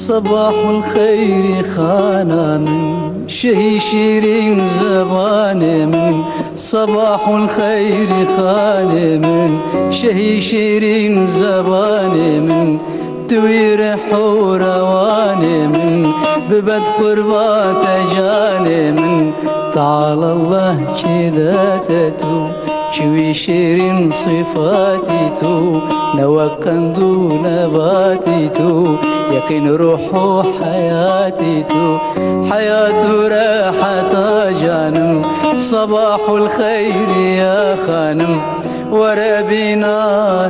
صباح الخير خانا من شهي شيرين زباني من صباح الخير خاني من شهي شيرين زباني من توير حور واني من ببد قربات جاني من تعالى الله كذا تتو شوي شيرين صفاتي تو نوقن دون نباتي تو يقين روح حياتي تو حياة راحة جانم صباح الخير يا خانم وربينا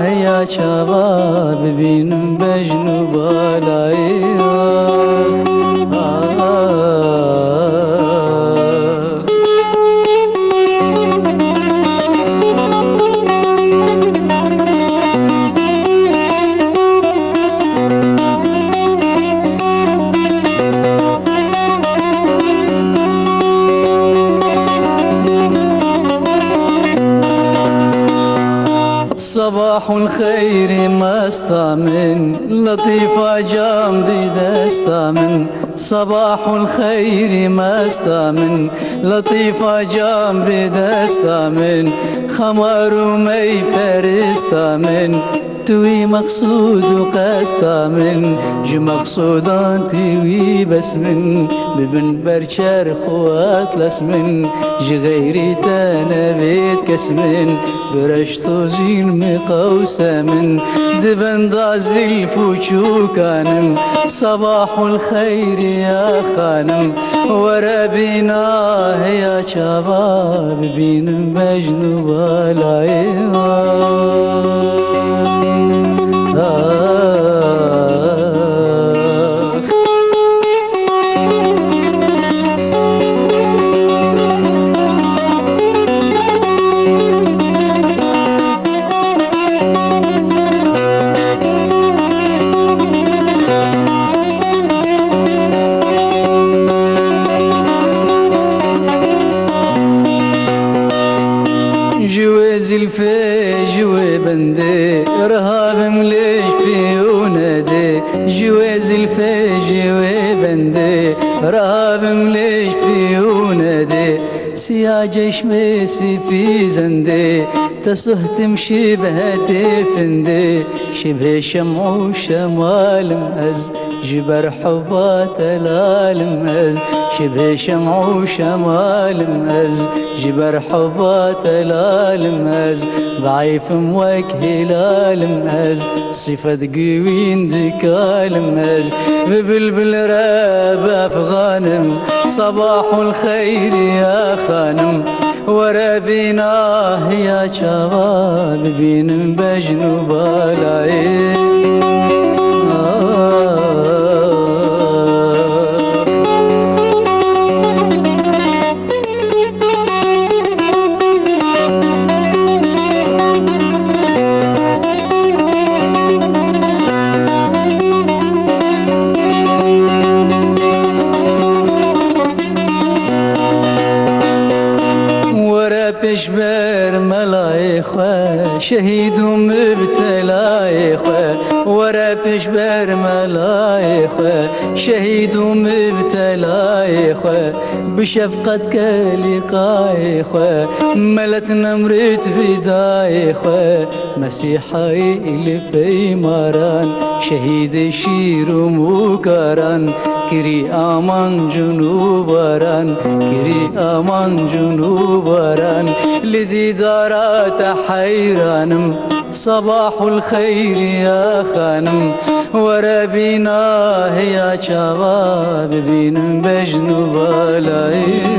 يا شباب بين بجنوب صباح الخير ما استامن لطيفة جنبي دستامن صباح الخير ما استامن لطيفة جنبي دستامن خمار ومي برستامن توي مقصود وقستامن جو مقصودان توي بس من ببن برشر خوات لسمن جي غيري تنبيت كسمن برشتو زين مقوسة من دبن دازي الفوشو كانم صباح الخير يا خانم وربينا يا شباب بين بجنوب جوز الفي جوي بندي رهاب مليش بيوندي جوز الفي جوي بندي رهاب مليش بيوندي سياج شميسي في زندي تسهتم شبه فندي شبه شمع وشمال مأز جبر حبات الالمز شبه شمع وشمال مأز جبر حبات الالمز ضعيف موك هلال مأز صفة قوين ذكال مأز ببلبل راب غانم صباح الخير يا خانم وربينا يا شباب بين بجنوب العين بشبر ملايخة شهيد ومبتلايخة ورا بشبر ملايخة شهيد ومبتلايخة بشفقتك لقايخة ملت نمرت بدايخة مسيحي اللي في مران شهيد شير ومكران كري امان جنوبران كري امان جنوبران لذي دارات حيرانم صباح الخير يا خانم وربينا يا شباب بين بجنوب العين